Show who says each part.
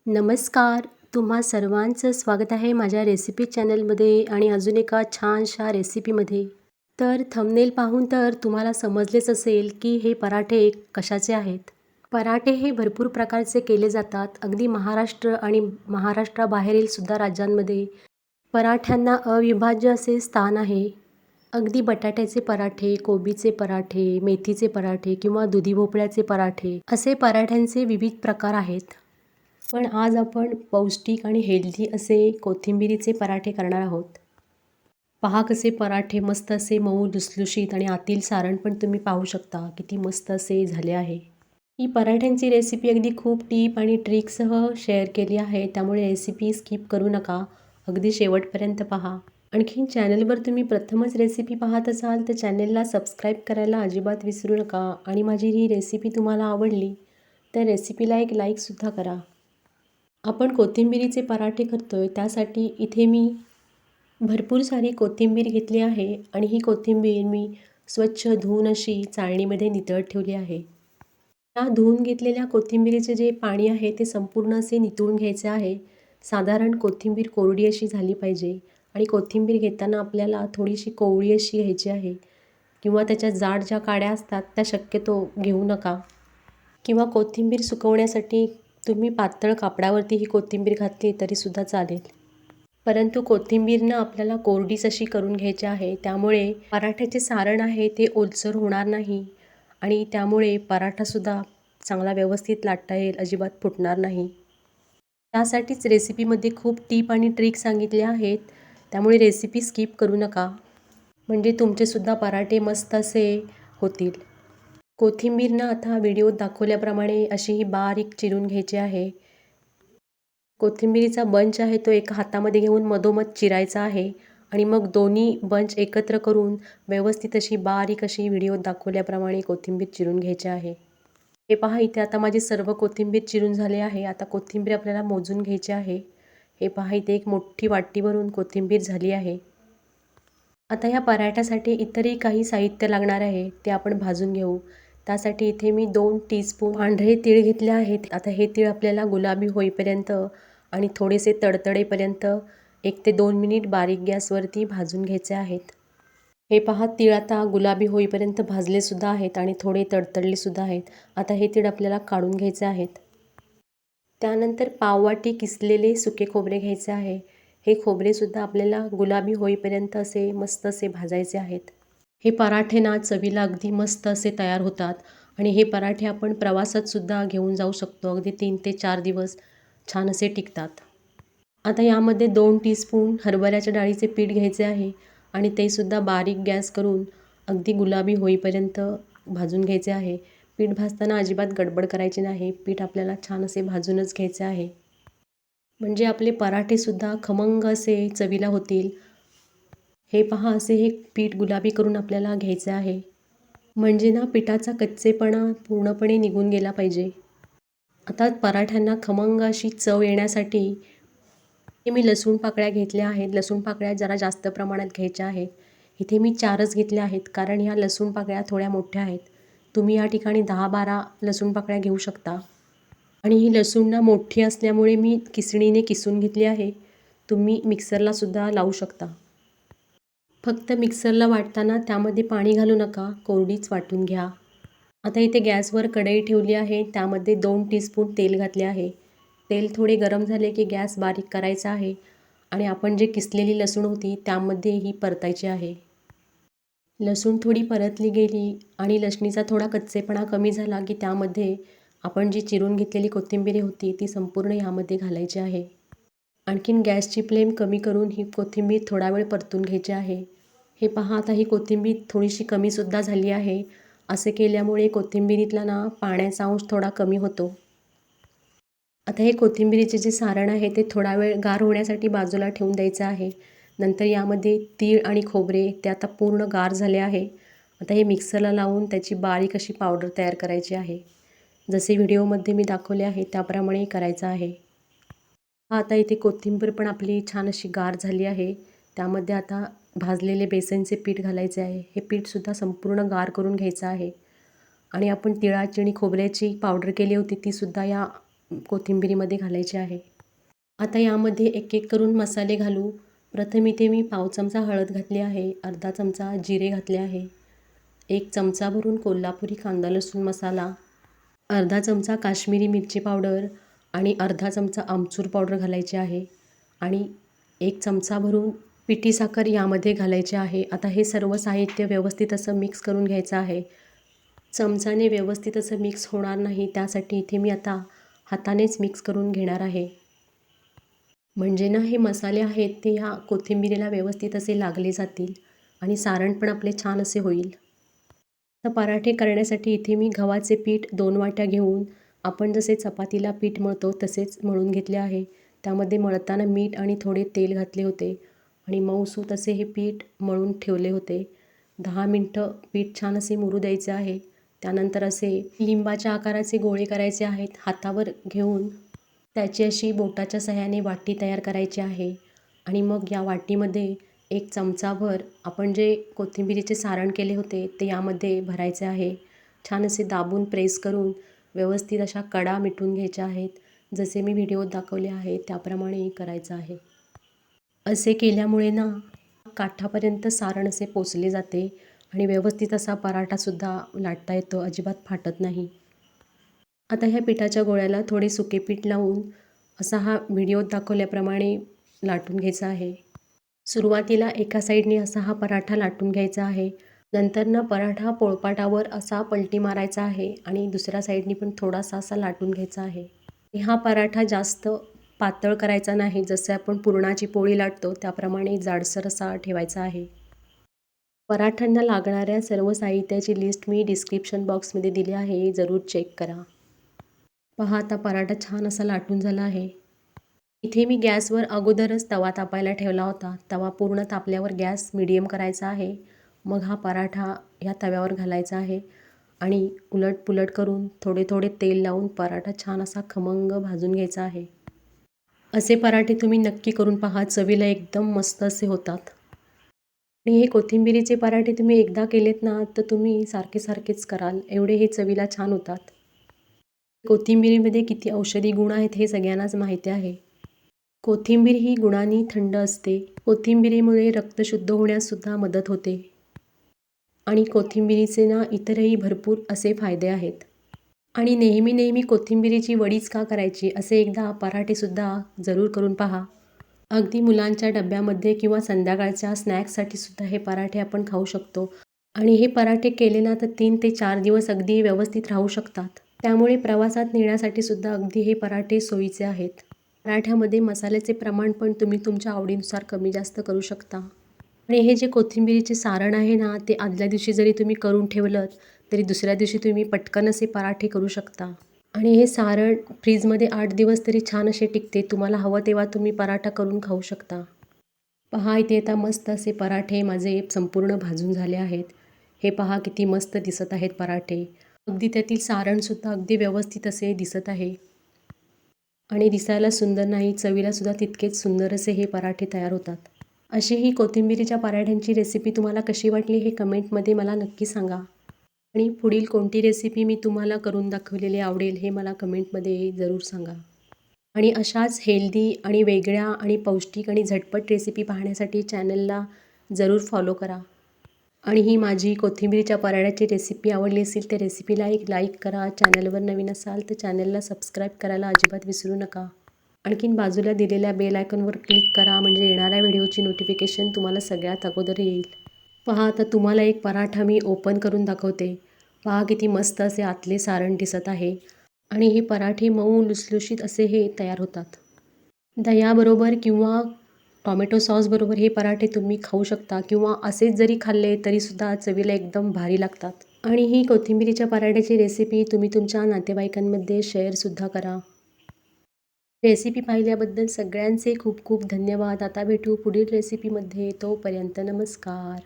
Speaker 1: नमस्कार. तुम्हा सर्वांचं स्वागत आहे माझ्या रेसिपी चॅनलमध्ये आणि अजून एका छानशा रेसिपीमध्ये. तर थंबनेल पाहून तर तुम्हाला समजलेच असेल की हे पराठे कशाचे आहेत. पराठे हे भरपूर प्रकारचे केले जातात. अगदी महाराष्ट्र आणि महाराष्ट्राबाहेरील सुद्धा राज्यांमध्ये पराठ्यांना अविभाज्य असे स्थान आहे. अगदी बटाट्याचे पराठे, कोबीचे पराठे, मेथीचे पराठे किंवा दुधी भोपळ्याचे पराठे असे पराठ्यांचे विविध प्रकार आहेत. पण आज आपण पौष्टिक आणि हेल्दी असे कोथिंबिरीचे पराठे करणार आहोत. पहा कसे पराठे मस्त असे मऊ लुसलुशीत आणि आतील सारण पण तुम्ही पाहू शकता किती मस्त असे झाले आहे. ही पराठ्यांची रेसिपी अगदी खूप टीप आणि ट्रिकसह शेअर केली आहे, त्यामुळे रेसिपी स्किप करू नका, अगदी शेवटपर्यंत पहा. आणखीन चॅनलवर तुम्ही प्रथमच रेसिपी पाहत असाल तर चॅनलला सबस्क्राईब करायला अजिबात विसरू नका आणि माझी ही रेसिपी तुम्हाला आवडली तर रेसिपीला एक लाईकसुद्धा करा. आपण कोथिंबिरीचे पराठे करतोय त्यासाठी इथे मी भरपूर सारी कोथिंबीर घेतली आहे आणि ही कोथिंबीर मी स्वच्छ धुवून अशी चाळणीमध्ये नितळत ठेवली आहे. या धुवून घेतलेल्या कोथिंबिरीचे जे पाणी आहे ते संपूर्ण असे नितळून घ्यायचे आहे. साधारण कोथिंबीर कोरडी अशी झाली पाहिजे आणि कोथिंबीर घेताना आपल्याला थोडीशी कोवळी अशी घ्यायची आहे किंवा त्याच्या जाड ज्या काड्या असतात त्या शक्यतो घेऊ नका. किंवा कोथिंबीर सुकवण्यासाठी तुम्ही पातळ कापडावरती ही कोथिंबीर घातली तरीसुद्धा चालेल. परंतु कोथिंबीरनं आपल्याला कोरडीच अशी करून घ्यायची आहे, त्यामुळे पराठ्याचे सारण आहे ते ओलसर होणार नाही आणि त्यामुळे पराठासुद्धा चांगला व्यवस्थित लाटता येईल, अजिबात फुटणार नाही. त्यासाठीच रेसिपीमध्ये खूप टीप आणि ट्रिक सांगितल्या आहेत, त्यामुळे रेसिपी स्किप करू नका, म्हणजे तुमचेसुद्धा पराठे मस्त असे होतील. कोथिंबीरनं आता व्हिडिओत दाखवल्याप्रमाणे अशी ही बारीक चिरून घ्यायची आहे. कोथिंबीरीचा बंच आहे तो एका हातामध्ये घेऊन मधोमध चिरायचा आहे आणि मग दोन्ही बंच एकत्र करून व्यवस्थित अशी बारीक अशी व्हिडिओत दाखवल्याप्रमाणे कोथिंबीर चिरून घ्यायची आहे. हे पहा, इथे आता माझी सर्व कोथिंबीर चिरून झाली आहे. आता कोथिंबीर आपल्याला मोजून घ्यायची आहे. हे पहा, इथे एक मोठी वाटी भरून कोथिंबीर झाली आहे. आता या पराठ्यासाठी इतरही काही साहित्य लागणार आहे ते आपण भाजून घेऊ. त्यासाठी इथे मी 2 टीस्पून पांढरे तीळ घेतले आहेत. आता हे तीळ आपल्याला गुलाबी होईपर्यंत आणि थोडेसे तडतडेपर्यंत 1 ते 2 मिनिट बारीक गॅसवरती भाजून घ्यायचे आहेत. हे पहा, तीळ आता गुलाबी होईपर्यंत भाजलेसुद्धा आहेत आणि थोडे तडतडलेसुद्धा आहेत. आता हे तीळ आपल्याला काढून घ्यायचे आहेत. त्यानंतर पाववाटी किसलेले सुके खोबरे घ्यायचे आहे. हे खोबरेसुद्धा आपल्याला गुलाबी होईपर्यंत असे मस्त असे भाजायचे आहेत. हे पराठे ना चवीला अगदी मस्त असे तयार होतात आणि हे पराठे आपण प्रवासातसुद्धा घेऊन जाऊ शकतो. अगदी 3 ते 4 दिवस छान असे टिकतात. आता यामध्ये 2 टीस्पून हरभऱ्याच्या डाळीचे पीठ घ्यायचे आहे आणि ते सुद्धा बारीक गॅस करून अगदी गुलाबी होईपर्यंत भाजून घ्यायचे आहे. पीठ भाजताना अजिबात गडबड करायची नाही. पीठ आपल्याला छान असे भाजूनच घ्यायचे आहे, म्हणजे आपले पराठेसुद्धा खमंग असे चवीला होतील. हे पहा, असे हे पीठ गुलाबी करून आपल्याला घ्यायचे आहे, म्हणजे ना पिठाचा कच्चेपणा पूर्णपणे निघून गेला पाहिजे. आता पराठ्यांना खमंग अशी चव येण्यासाठी हे मी लसूण पाकळ्या घेतल्या आहेत. लसूण पाकळ्या जरा जास्त प्रमाणात घ्यायच्या आहेत. इथे मी 4च घेतल्या आहेत, कारण ह्या लसूण पाकळ्या थोड्या मोठ्या आहेत. तुम्ही या ठिकाणी 10-12 लसूण पाकळ्या घेऊ शकता. आणि ही लसूण ना मोठी असल्यामुळे मी किसणीने किसून घेतली आहे. तुम्ही मिक्सरलासुद्धा लावू शकता. फक्त मिक्सरला वाटताना त्यामध्ये पाणी घालू नका, कोरडीच वाटून घ्या. आता इथे गॅसवर कढई ठेवली आहे. त्यामध्ये 2 टीस्पून तेल घातले आहे. तेल थोडे गरम झाले की गॅस बारीक करायचा आहे आणि आपण जे किसलेली लसूण होती त्यामध्ये ही परतायची आहे. लसूण थोडी परतली गेली आणि लसणीचा थोडा कच्चेपणा कमी झाला की त्यामध्ये आपण जी चिरून घेतलेली कोथिंबीर होती ती संपूर्ण यामध्ये घालायची आहे. आणखीन गॅसची फ्लेम कमी करून ही कोथिंबीर थोडा वेळ परतून घ्यायची आहे. हे पहा, आता ही कोथिंबीर थोडीशी कमीसुद्धा झाली आहे. असे केल्यामुळे कोथिंबीरीतला ना पाण्याचा अंश थोडा कमी होतो. आता हे कोथिंबीरीचे जे सारण आहे ते थोडा वेळ गार होण्यासाठी बाजूला ठेवून द्यायचं आहे. नंतर यामध्ये तीळ आणि खोबरे ते आता पूर्ण गार झाले आहे. आता हे मिक्सरला लावून त्याची बारीक अशी पावडर तयार करायची आहे. जसे व्हिडिओमध्ये मी दाखवले आहे त्याप्रमाणे करायचं आहे. आता इथे कोथिंबीर पण आपली छान अशी गार झाली आहे. त्यामध्ये आता भाजलेले बेसनचे पीठ घालायचे आहे. हे पीठसुद्धा संपूर्ण गार करून घ्यायचं आहे आणि आपण तिळाची आणि खोबऱ्याची पावडर केली होती तीसुद्धा या कोथिंबिरीमध्ये घालायचे आहे. आता यामध्ये एक एक करून मसाले घालू. प्रथम इथे मी पाव चमचा हळद घातली आहे, अर्धा चमचा जिरे घातले आहे, 1 चमचा भरून कोल्हापुरी कांदा लसूण मसाला, अर्धा चमचा काश्मीरी मिरची पावडर आणि अर्धा चमचा आमचूर पावडर घालायचे आहे आणि 1 चमचा भरून पिठी साखर यामध्ये घालायचे आहे. आता हे सर्व साहित्य व्यवस्थित असं मिक्स करून घ्यायचं आहे. चमचाने व्यवस्थित असं मिक्स होणार नाही, त्यासाठी इथे मी आता हातानेच मिक्स करून घेणार आहे. म्हणजे ना हे मसाले आहेत ते ह्या कोथिंबिरीला व्यवस्थित असे लागले जातील आणि सारण पण आपले छान असे होईल. तर पराठे करण्यासाठी इथे मी गव्हाचे पीठ 2 वाट्या घेऊन आपण जसे चपातीला पीठ मळतो तसेच मळून घेतले आहे. त्यामध्ये मळताना मीठ आणि थोडे तेल घातले होते आणि मऊसूत असे हे पीठ मळून ठेवले होते. 10 मिनटं पीठ छान असे मुरू द्यायचे आहे. त्यानंतर असे लिंबाच्या आकाराचे गोळे करायचे आहेत. हातावर घेऊन त्याची अशी बोटाच्या सहाय्याने वाटी तयार करायची आहे आणि मग या वाटीमध्ये 1 चमचाभर आपण जे कोथिंबिरीचे सारण केले होते ते यामध्ये भरायचे आहे. छान असे दाबून प्रेस करून व्यवस्थित अशा कडा मिटून घ्यायच्या आहेत. जसे मी व्हिडिओत दाखवले आहे त्याप्रमाणे करायचं आहे. असे केल्यामुळे ना काठापर्यंत सारण असे पोचले जाते आणि व्यवस्थित असा पराठासुद्धा लाटता येतो, अजिबात फाटत नाही. आता ह्या पिठाच्या गोळ्याला थोडे सुके पीठ लावून असा हा व्हिडिओत दाखवल्याप्रमाणे लाटून घ्यायचा आहे. सुरुवातीला एका साईडने असा हा पराठा लाटून घ्यायचा आहे. नंतर ना पराठा पोळपाटावर असा पलटी मारायचा आहे आणि दुसऱ्या साईडनी पण थोडासा असा लाटून घ्यायचा आहे. हा पराठा जास्त पातळ करायचा नाही, जसे आपण पुरणाची पोळी लाटतो त्याप्रमाणे जाडसर असा ठेवायचा आहे. पराठ्यांना लागणाऱ्या सर्व साहित्याची लिस्ट मी डिस्क्रिप्शन बॉक्समध्ये दिली आहे, जरूर चेक करा. पहा आता पराठा छान असा लाटून झाला आहे. इथे मी गॅसवर अगोदरच तवा तापायला ठेवला होता. तवा पूर्ण तापल्यावर गॅस मीडियम करायचा आहे. मग हा पराठा या तव्यावर घालायचा आहे आणि उलटपुलट करून थोडे थोडे तेल लावून पराठा छान असा खमंग भाजून घ्यायचा आहे. असे पराठे तुम्ही नक्की करून पहा, चवीला एकदम मस्त असे होतात. आणि हे कोथिंबिरीचे पराठे तुम्ही एकदा केलेत ना तर तुम्ही सारखे सारखेच कराल, एवढे हे चवीला छान होतात. कोथिंबिरीमध्ये किती औषधी गुण आहेत हे सगळ्यांनाच माहिती आहे. कोथिंबीर ही गुणांनी थंड असते. कोथिंबिरीमुळे रक्त शुद्ध होण्याससुद्धा मदत होते आणि कोथिंबिरीचे ना इतरही भरपूर असे फायदे आहेत. आणि नेहमी नेहमी कोथिंबिरीची वडीच का करायची, असे एकदा पराठेसुद्धा जरूर करून पहा. अगदी मुलांच्या डब्यामध्ये किंवा संध्याकाळच्या स्नॅक्ससाठी सुद्धा हे पराठे आपण खाऊ शकतो आणि हे पराठे केले ना तर 3 ते 4 दिवस अगदी व्यवस्थित राहू शकतात. त्यामुळे प्रवासात नेण्यासाठी सुद्धा अगदी हे पराठे सोयीचे आहेत. पराठ्यामध्ये मसाल्याचे प्रमाण पण तुम्ही तुमच्या आवडीनुसार कमी जास्त करू शकता. आणि हे जे कोथिंबिरीचे सारण आहे ना ते आदल्या दिवशी जरी तुम्ही करून ठेवलं तरी दुसऱ्या दिवशी तुम्ही पटकन असे पराठे करू शकता. आणि हे सारण फ्रीजमध्ये 8 दिवस तरी छान असे टिकते. तुम्हाला हवं तेव्हा तुम्ही पराठा करून खाऊ शकता. पहा इथे आता मस्त असे पराठे माझे संपूर्ण भाजून झाले आहेत. हे पहा किती मस्त दिसत आहेत पराठे. अगदी त्यातील सारणसुद्धा अगदी व्यवस्थित असे दिसत आहे आणि दिसायला सुंदर नाही, चवीलासुद्धा तितकेच सुंदर असे हे पराठे तयार होतात. अशी ही कोथिंबिरीच्या पराठ्यांची रेसिपी तुम्हाला कशी वाटली हे कमेंटमध्ये मला नक्की सांगा आणि पुढील कोणती रेसिपी मी तुम्हाला करून दाखवलेली आवडेल हे मला कमेंटमध्ये जरूर सांगा. आणि अशाच हेल्दी आणि वेगळ्या आणि पौष्टिक आणि झटपट रेसिपी पाहण्यासाठी चॅनलला जरूर फॉलो करा. आणि ही माझी कोथिंबिरीच्या पराठ्याची रेसिपी आवडली असेल तर रेसिपीला एक लाईक करा. चॅनलवर नवीन असाल तर चॅनलला सबस्क्राईब करायला अजिबात विसरू नका. आणखीन बाजूला दिलेल्या बेल आयकॉनवर क्लिक करा, म्हणजे येणाऱ्या व्हिडिओची नोटिफिकेशन तुम्हाला सगळ्यात अगोदर येईल. पहा आता तुम्हाला एक पराठा मी ओपन करून दाखवते. पहा किती मस्त असे आतले सारण दिसत आहे आणि हे पराठे मऊ लुसलुशीत असे हे तयार होतात. दह्याबरोबर किंवा टॉमॅटो सॉसबरोबर हे पराठे तुम्ही खाऊ शकता किंवा असेच जरी खाल्ले तरीसुद्धा चवीला एकदम भारी लागतात. आणि ही कोथिंबिरीच्या पराठ्याची रेसिपी तुम्ही तुमच्या नातेवाईकांमध्ये शेअरसुद्धा करा. रेसिपी पाहिल्याबद्दल सगळ्यांचे खूप खूप धन्यवाद. आता भेटू पुढील रेसिपीमध्ये. तोपर्यंत नमस्कार.